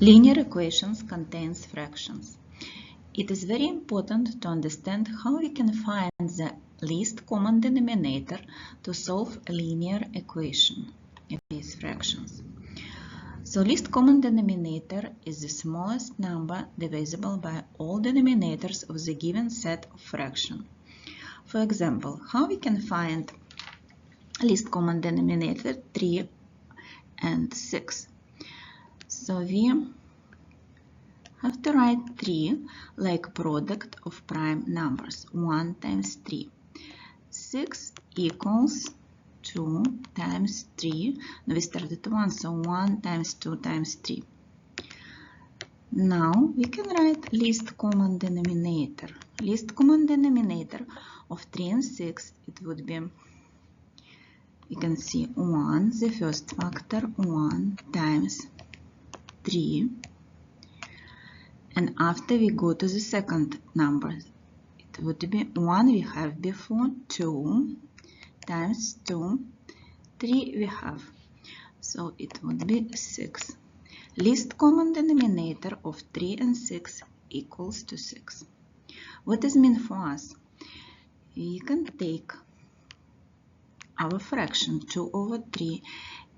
Linear equations contains fractions. It is very important to understand how we can find the least common denominator to solve a linear equation of these fractions. So least common denominator is the smallest number divisible by all denominators of the given set of fractions. For example, how we can find least common denominator 3 and 6. So we have to write 3 like product of prime numbers, 1 times 3. 6 equals 2 times 3. Now we start at 1, so 1 times 2 times 3. Now we can write least common denominator. Least common denominator of 3 and 6, it would be, you can see 1, the first factor, 1 times 3. And after we go to the second number, it would be 1 we have before, 2 times 2, 3 we have, so it would be 6. Least common denominator of 3 and 6 equals to 6. What does it mean for us? We can take our fraction 2 over 3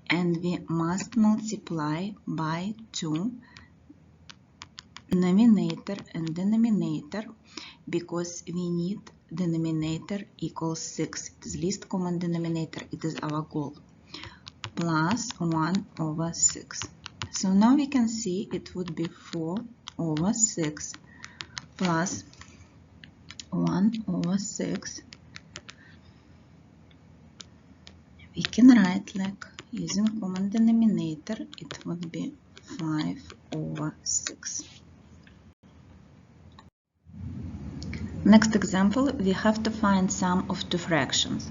and we must multiply by 2 numerator and denominator because we need denominator equals 6. It is least common denominator, it is our goal, plus 1 over 6. So now we can see it would be 4 over 6 plus 1 over 6. We can write like using common denominator, it would be 5 over 6. Next example, we have to find sum of two fractions.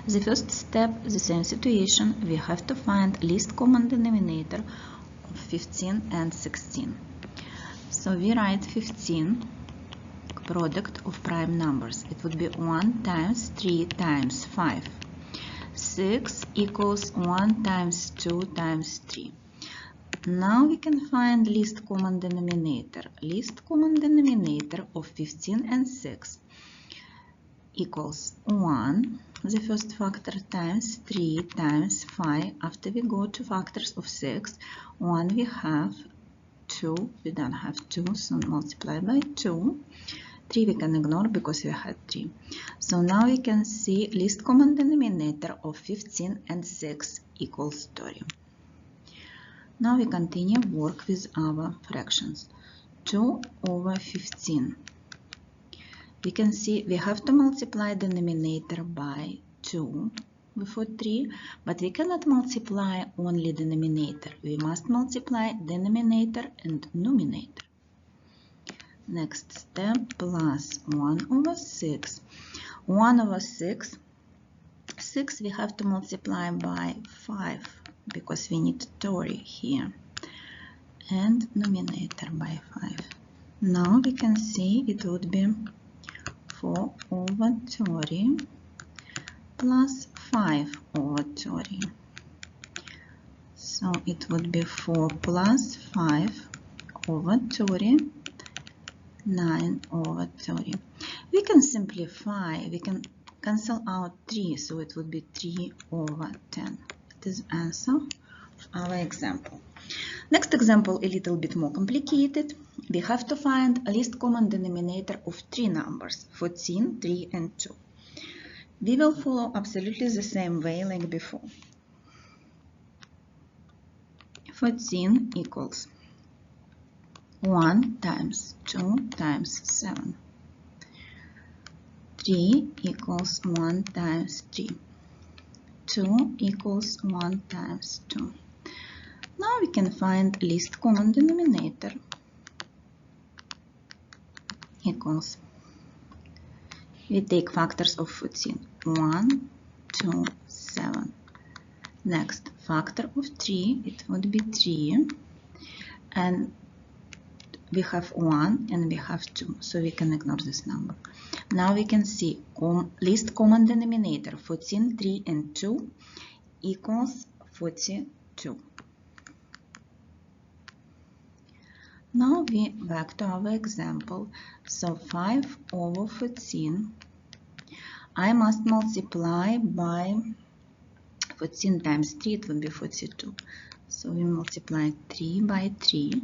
The first step, the same situation, we have to find least common denominator of 15 and 16. So we write 15, product of prime numbers. It would be 1 times 3 times 5. 6 equals 1 times 2 times 3. Now we can find least common denominator. Least common denominator of 15 and 6 equals 1, the first factor, times 3 times 5. After we go to factors of 6, 1 we have, 2 we don't have 2, so multiply by 2. 3 we can ignore because we had 3. So now we can see least common denominator of 15 and 6 equals 30. Now we continue work with our fractions. 2 over 15. We can see we have to multiply denominator by 2 before 3, but we cannot multiply only denominator. We must multiply denominator and numerator. Next step, plus 1 over 6. 1 over 6. 6 we have to multiply by 5. Because we need 30 here, and numerator by 5. Now we can see it would be 4 over 30 plus 5 over 30. So it would be 4 plus 5 over 30, 9 over 30. We can simplify, we can cancel out 3, so it would be 3 over 10. Is answer of our example. Next example, a little bit more complicated. We have to find a least common denominator of 3 numbers, 14, 3 and 2. We will follow absolutely the same way like before. 14 equals 1 times 2 times 7. 3 equals 1 times 3. 2 equals 1 times 2. Now we can find least common denominator equals, we take factors of 14, 1, 2, 7. Next, factor of 3, it would be 3, and we have 1 and we have 2, so we can ignore this number. Now we can see least common denominator 14, 3 and 2 equals 42. Now we back to our example. So 5 over 14 I must multiply by 14 times 3, it would be 42. So we multiply 3 by 3.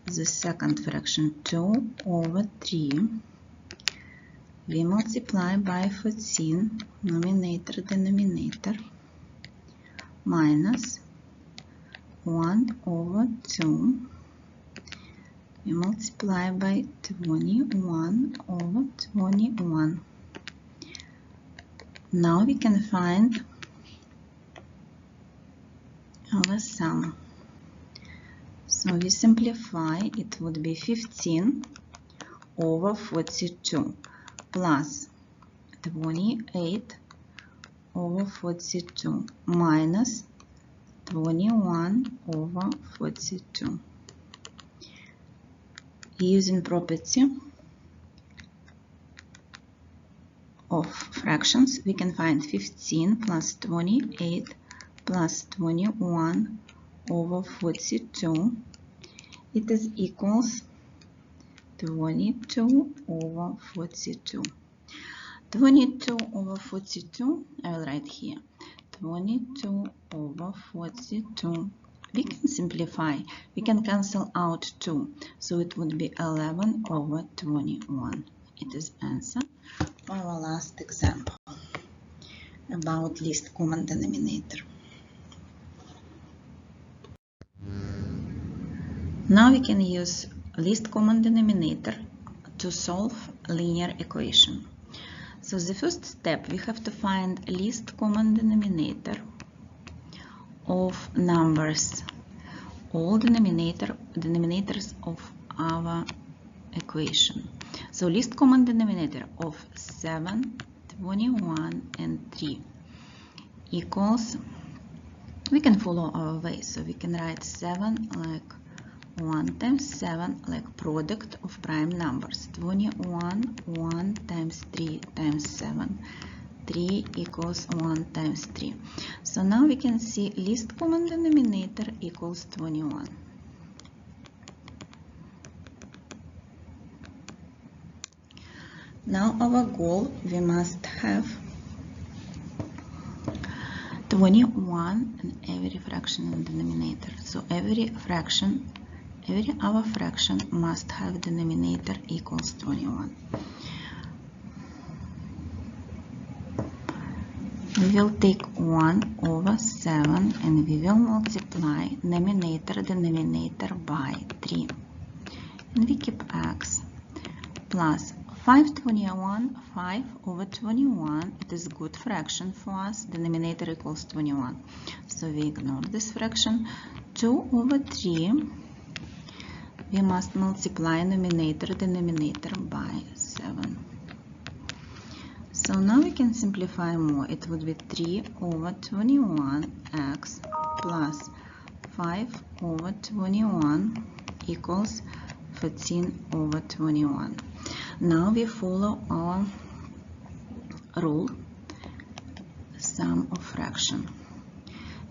The second fraction 2 over 3. We multiply by 14, numerator, denominator, minus 1 over 2. We multiply by 21 over 21. Now we can find our sum. So we simplify, it would be 15 over 42 plus 28 over 42 minus 21 over 42. Using property of fractions, we can find 15 plus 28 plus 21 over 42. It is equals 22 over 42. 22 over 42, I will write here. 22 over 42. We can simplify. We can cancel out 2. So it would be 11 over 21. It is answer for our last example about least common denominator. Now we can use least common denominator to solve linear equation. So the first step, we have to find least common denominator of numbers, all denominators of our equation. So least common denominator of 7, 21 and 3 equals, we can follow our way, so we can write 7 like 1 times 7 like product of prime numbers. 21, 1 times 3 times 7. 3 equals 1 times 3. So now we can see least common denominator equals 21. Now our goal, we must have 21 in every fraction in denominator. So every our fraction must have denominator equals 21. We will take 1 over 7 and we will multiply numerator denominator by 3. And we keep x plus 5 over 21. It is good fraction for us. Denominator equals 21. So we ignore this fraction. 2 over 3. We must multiply numerator denominator by 7. So now we can simplify more. It would be 3 over 21x plus 5 over 21 equals 14 over 21. Now we follow our rule, sum of fraction.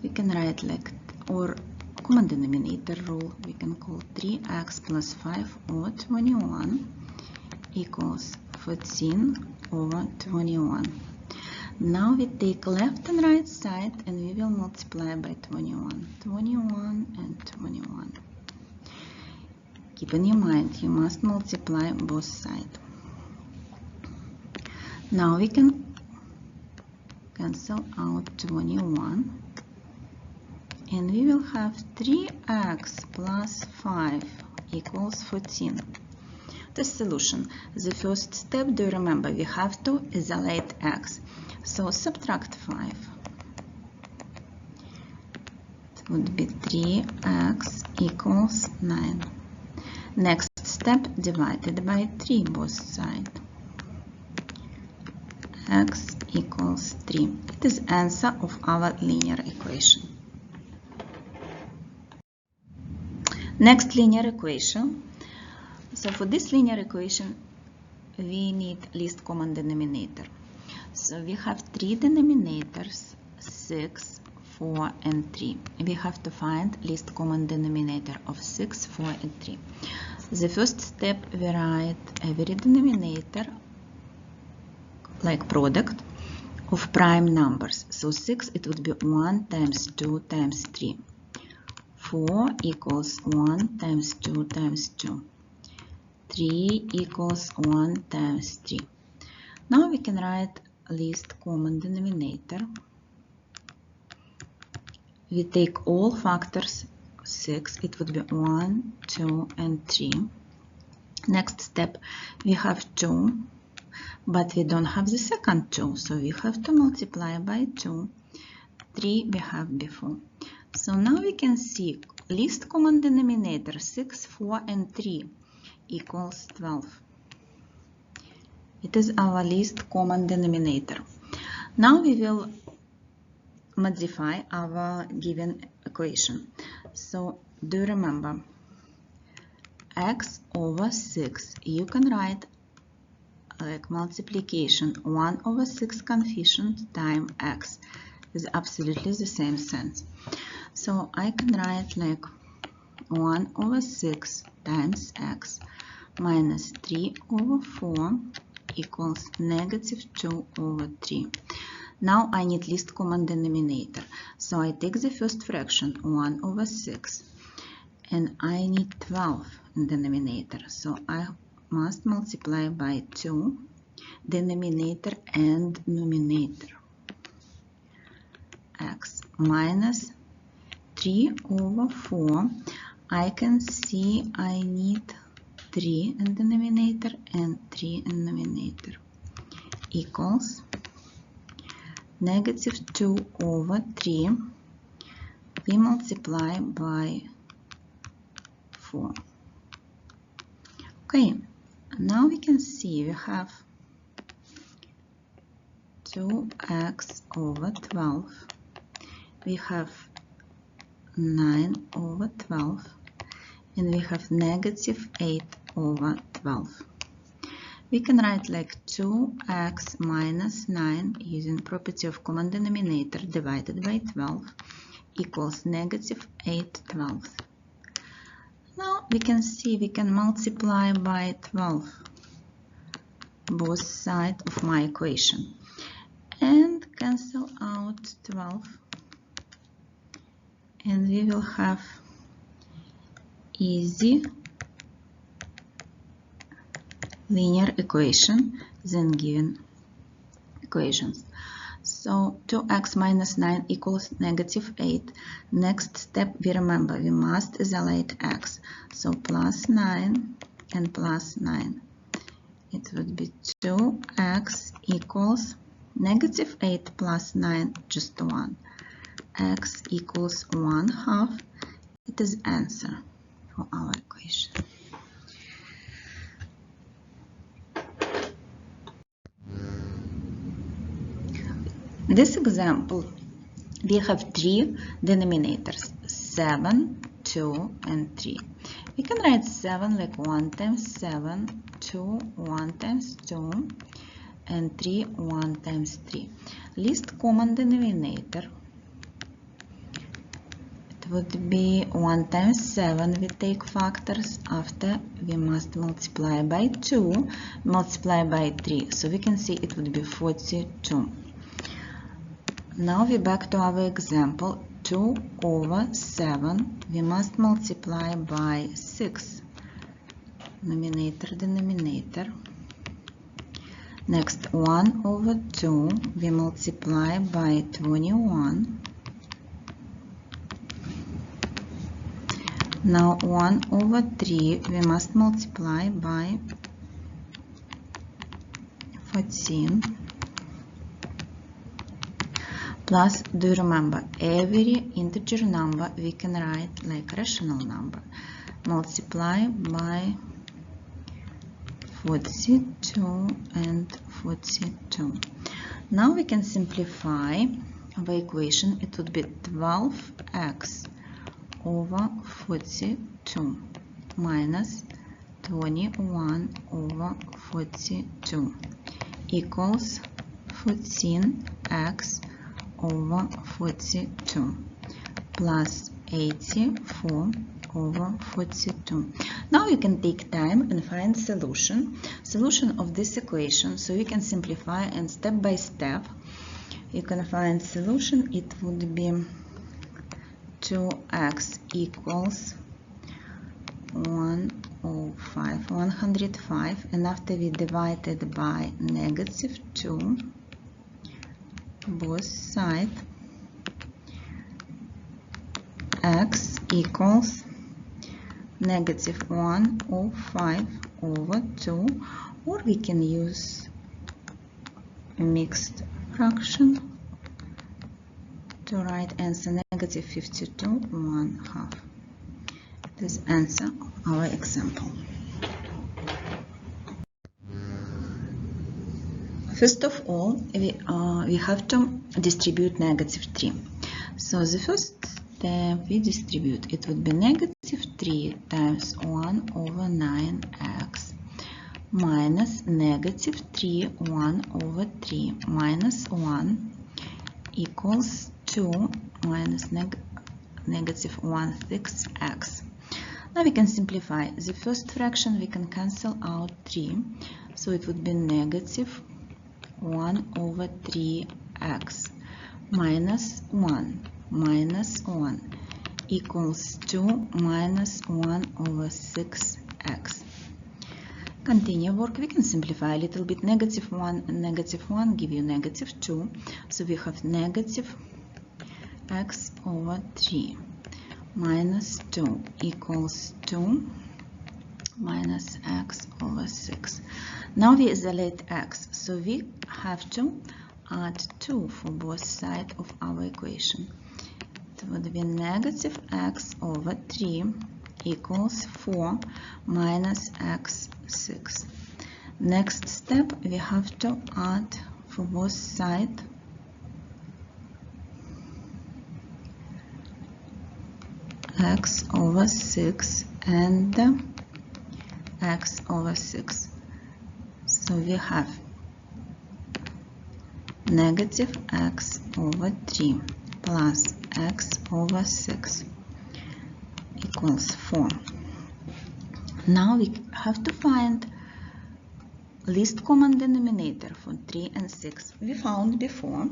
We can write like, or common denominator rule, we can call 3x plus 5 over 21 equals 14 over 21. Now we take left and right side and we will multiply by 21. 21 and 21. Keep in your mind, you must multiply both sides. Now we can cancel out 21. And we will have 3x plus 5 equals 14. The solution. The first step, do you remember, we have to isolate x. So subtract 5. It would be 3x equals 9. Next step, divided by 3 both sides. X equals 3. It is answer of our linear equation. Next linear equation. So for this linear equation, we need least common denominator. So we have three denominators, 6, 4, and 3. We have to find least common denominator of 6, 4, and 3. The first step, we write every denominator like product of prime numbers. So 6, it would be 1 times 2 times 3. 4 equals 1 times 2 times 2. 3 equals 1 times 3. Now we can write least common denominator. We take all factors 6, it would be 1, 2, and 3. Next step, we have 2, but we don't have the second 2, so we have to multiply by 2. 3 we have before. So now we can see least common denominator 6, 4, and 3 equals 12. It is our least common denominator. Now we will modify our given equation. So do you remember x over 6, you can write like multiplication 1 over 6 coefficient times x is absolutely the same sense. So I can write like 1 over 6 times x minus 3 over 4 equals negative 2 over 3. Now I need least common denominator. So I take the first fraction 1 over 6 and I need 12 in denominator. So I must multiply by 2 denominator and numerator. X minus 3 over 4. I can see I need 3 in denominator and 3 in numerator equals negative 2 over 3. We multiply by 4. Okay, now we can see we have 2x over 12. We have 9 over 12. And we have negative 8 over 12. We can write like 2x minus 9 using property of common denominator divided by 12 equals negative 8 twelfths. Now we can see we can multiply by 12 both sides of my equation and cancel out 12, and we will have easy linear equation than given equations. So 2x minus 9 equals negative 8. Next step, we remember we must isolate x. So plus 9 and plus 9. It would be 2x equals negative 8 plus 9, just 1. X equals 1/2. It is answer for our equation. This example, we have 3 denominators, 7, 2, and 3. We can write 7 like 1 times 7, 2, 1 times 2, and 3, 1 times 3. Least common denominator, it would be 1 times 7. We take factors after we must multiply by 2, multiply by 3. So we can see it would be 42. Now we back to our example, 2 over 7, we must multiply by 6, numerator, denominator. Next, 1 over 2, we multiply by 21. Now 1 over 3, we must multiply by 14. Plus, do you remember, every integer number we can write like rational number. Multiply by 42 and 42. Now we can simplify our equation. It would be 12x over 42 minus 21 over 42 equals 14x over 42 plus 84 over 42. Now you can take time and find solution of this equation, so you can simplify and step by step you can find solution. It would be 2x equals 105, and after we divide it by -2 both sides, x equals -105 over 2, or we can use a mixed fraction to write answer -52 1/2. This answer our example. First of all, we have to distribute -3. So the first step we distribute, it would be -3 times 1 over 9x minus -3 1 over 3 minus 1 equals 2 minus -1/6x. Now we can simplify. The first fraction we can cancel out 3, so it would be -1 over 3x minus 1 equals 2 minus 1 over 6x. Continue work. We can simplify a little bit. -1 and -1 give you -2, so we have -x over 3 minus 2 equals 2 minus x over 6. Now we isolate x, so we have to add 2 for both sides of our equation. It would be -x over 3 equals 4 minus x 6. Next step, we have to add for both sides x over 6 and x over 6. So we have -x over 3 plus x over 6 equals 4. Now we have to find least common denominator for 3 and 6. We found before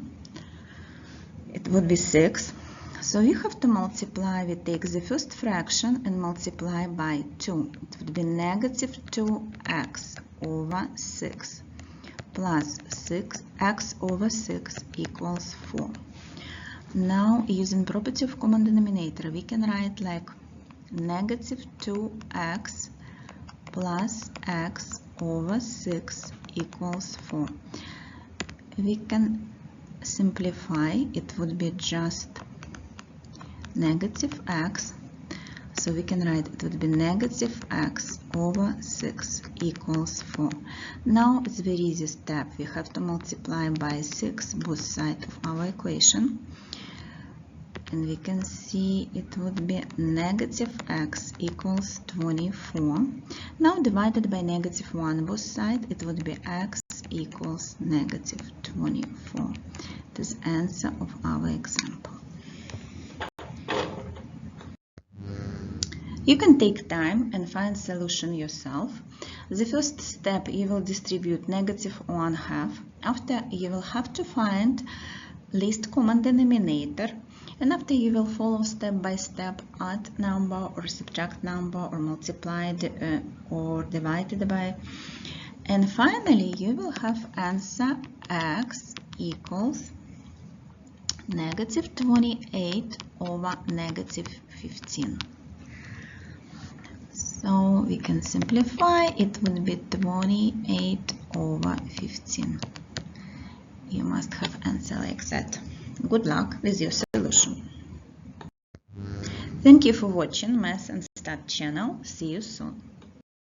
it would be 6. So we have to multiply. We take the first fraction and multiply by 2. It would be -2x over 6 plus 6x over 6 equals 4. Now, using property of common denominator, we can write like -2x plus x over 6 equals 4. We can simplify. It would be just -x, so we can write it would be -x over 6 equals 4. Now it's very easy step. We have to multiply by 6 both sides of our equation, and we can see it would be -x equals 24. Now divided by -1 both sides, it would be x equals -24. This is answer of our example. You can take time and find solution yourself. The first step, you will distribute -1/2. After, you will have to find least common denominator, and after you will follow step by step, add number or subtract number or multiply or divide it by, and finally you will have answer x equals -28 over -15. So we can simplify. It would be 28 over 15. You must have answer like that. Good luck with your solution. Thank you for watching Math and Stat channel. See you soon.